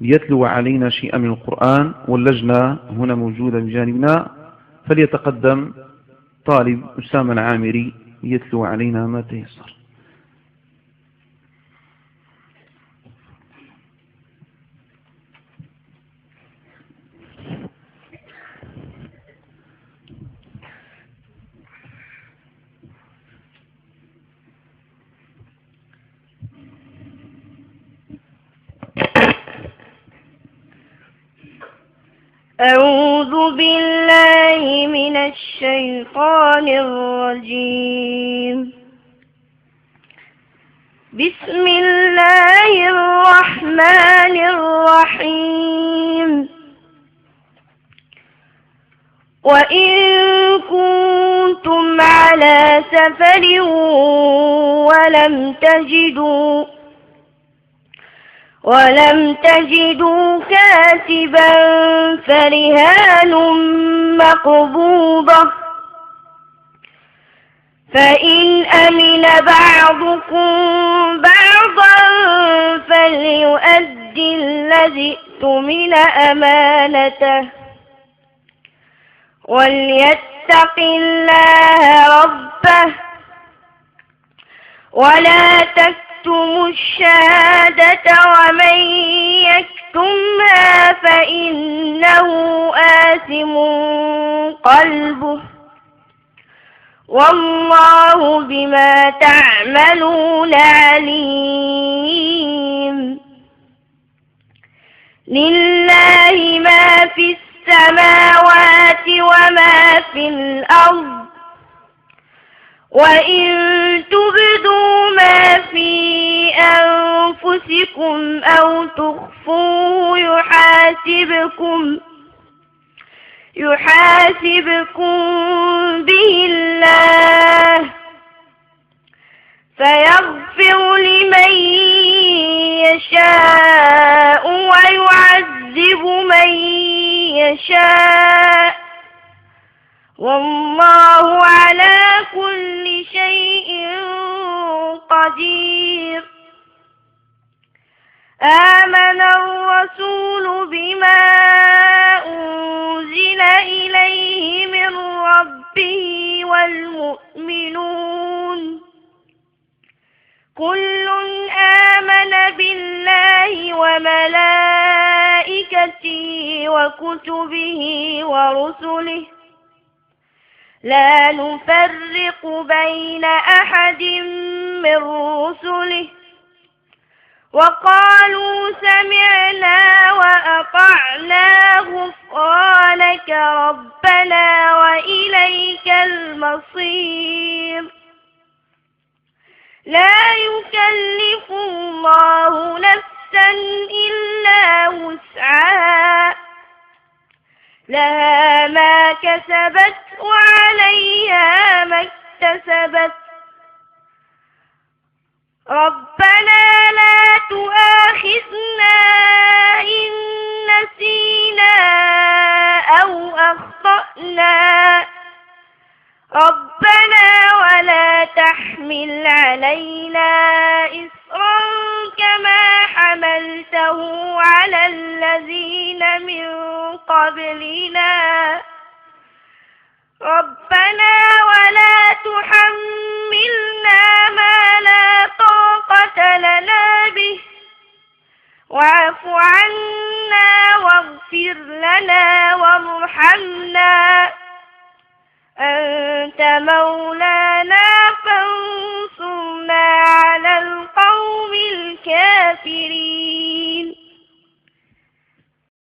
ليتلو علينا شيئا من القرآن، واللجنة هنا موجودة بجانبنا، فليتقدم طالب أسامة العامري ليتلو علينا ما تيسر. أعوذ بالله من الشيطان الرجيم. بسم الله الرحمن الرحيم. وإن كنتم على سفر ولم تجدوا كاتبا فرهان مقبوضة، فإن أمن بعضكم بعضا فليؤدي الذي اؤتمن أمانته وليتق الله ربه ولا تكتموا الشهادة ومن يكتمها فإنه آثم قلبه والله بما تعملون عليم. لله ما في السماوات وما في الأرض، وإن تبدوا ما في أنفسكم أو تخفوه يحاسبكم به الله، فيغفر لمن يشاء ويعذب من يشاء، والله على كل شيء قدير. آمن الرسول بما أنزل إليه من ربه والمؤمنون كل آمن بالله وملائكته وكتبه ورسله لا نفرق بين أحد من رسله وقالوا سمعنا وأطعنا غفرانك ربنا وإليك المصير. لا يكلف الله نفسا إلا وسعها، لها ما كسبت وعليها ما اكتسبت. ربنا لا تؤاخذنا إن نسينا أو أخطأنا، ربنا ولا تحمل علينا إصرا كما حملته على الذين من قبلنا، ربنا ولا تحملنا ما لا طاقة لنا به واعف عنا واغفر لنا وارحمنا أنت مولانا